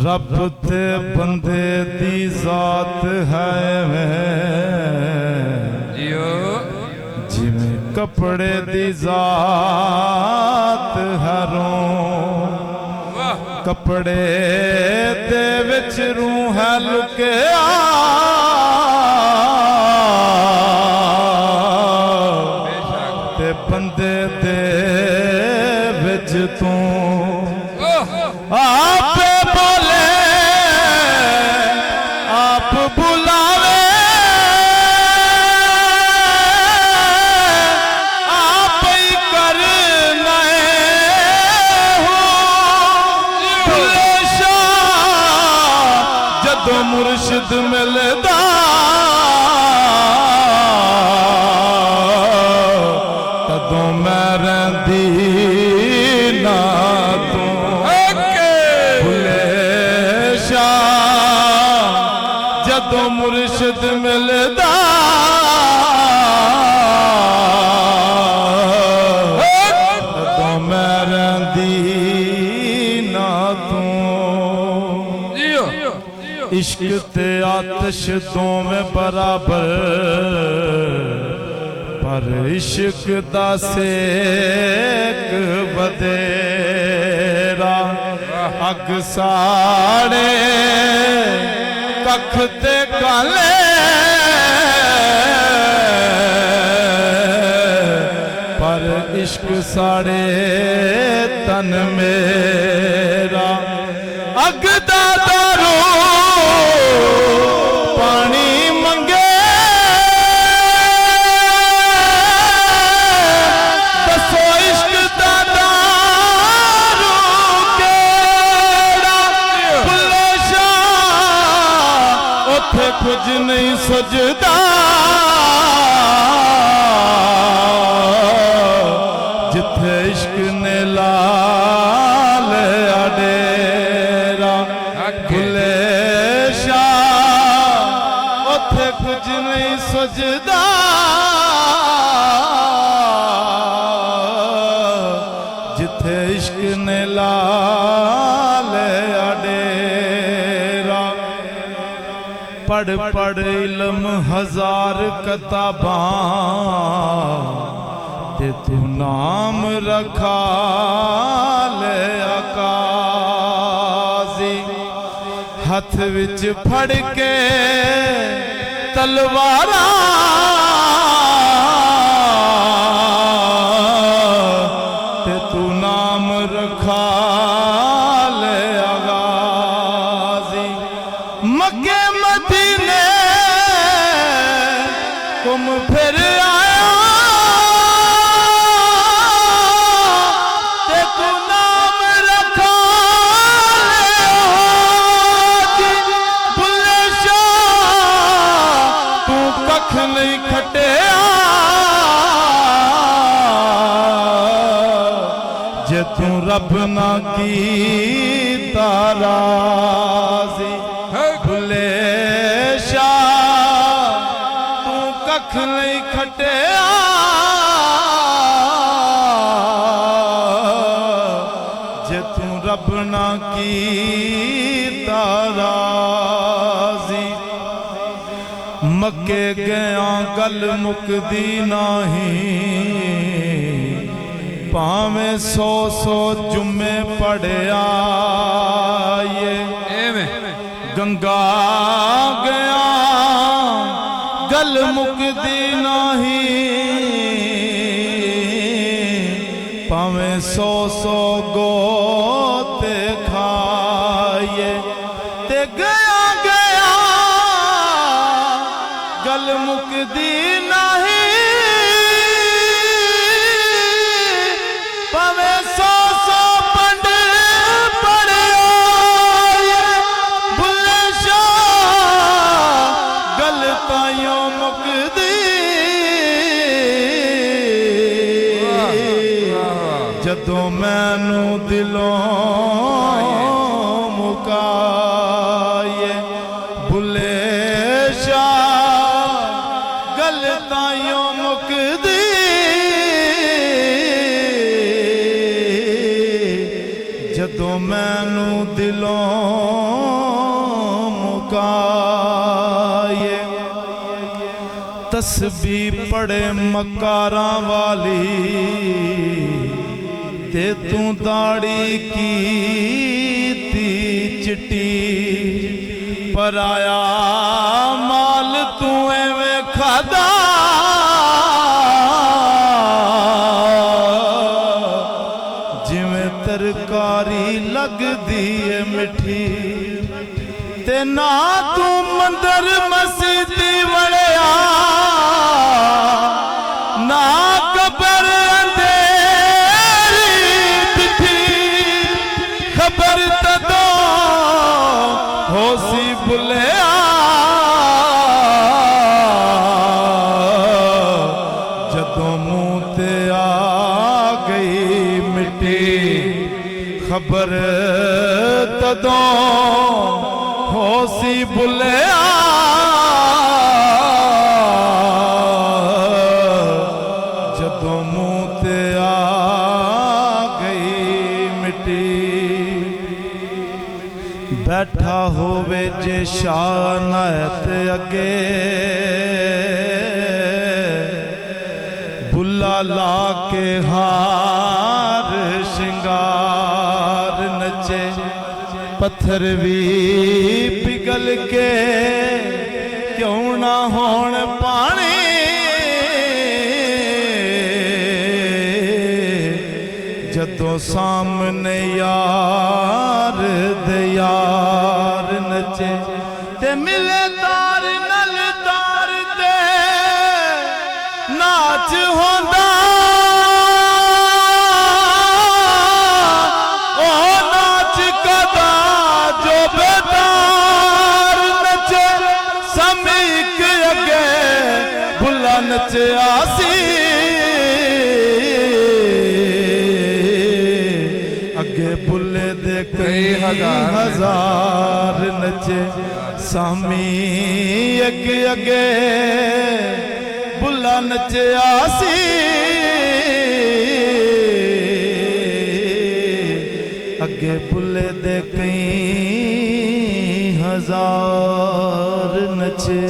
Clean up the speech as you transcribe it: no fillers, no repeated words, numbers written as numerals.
रब ते बंदे दी जात है जिमें कपड़े दी जात हरों कपड़े दे विच रूह है लुके ते बंदे दे विच तू आप बोले आप बुलावे आप ही करना हो जदों मुर्शिद मिलदा तदों मैं रहिंदी ना तू जदों मुर्शिद मिलदा तदों मैं रहिंदी ना तू इश्क ते आतिश दोवें बराबर पर इश्क दा सेक वधेरा अग साड़े कख ते काले पर इश्क साड़े तन मेरा अग दा दारू पानी मंगे दसो इश्क दा दारू केड़ा भुल्ले शाह उथे कुछ नहीं सजदा जिथे इश्क ने लाल अडेरा भुल्ले शाह उथे कुछ नहीं सजदा जिथे इश्क ने लाल अडेरा पढ़ पढ़ इल्म हजार किताबां ते तू नाम रखा ले अकाजी हथ विच फड़ के तलवारा ते तू नाम रखा ले अगाजी मक्के मदीने तुम फिर आया ते तू नाम रखा ले भुल्ले शाह तू कख नहीं खटिया जे तू रब ना की ताराजी भुल्ले शाह तू कख नहीं खटिया जे तू रब ना की ताराजी मक्के गया गल मुकदी नहीं भावें 100 जुम्मे पढ़िया ये गंगा गया गल मुकदी नहीं भावें 100 गोते खाए ते गया गया गल मुकदी नहीं भावें 100 पंड पढ़िया जदों मैनू दिलों मुकाए बुले शाह गल ताइयों मुकदी जदों मैनू दिलों मुकाए तस्बीह पढ़े मकारा वाली ते तू दाड़ी की चिट्टी पर आया माल तू एवें खादा जिवें तरकारी लगदी है मिठी ते ना तू मंदिर मस्जिद वड़िया ना कबर अंधेरी दिठी खबर तदो होसी बुलिया जदों मुंह ते आ गई मिट्टी खबर तदों होसी बुलिया जदों मुंह ते आ गई मिट्टी बैठा होवे जे शानत अगे बुला ला के हार श्रृंगार नचे पत्थर भी पिघल के क्यों ना होण पानी जदों सामने यार दे यार नचे ते मिले तार नल तार दे नाच होंदा ओ नाच कदा जो बेदार नचे समीक अगे भुला नचे आसी अगे बुले दे कई हजार नचे सामी अगे अगे बुला नचे आसी अगे बुले दे कई हजार नचे।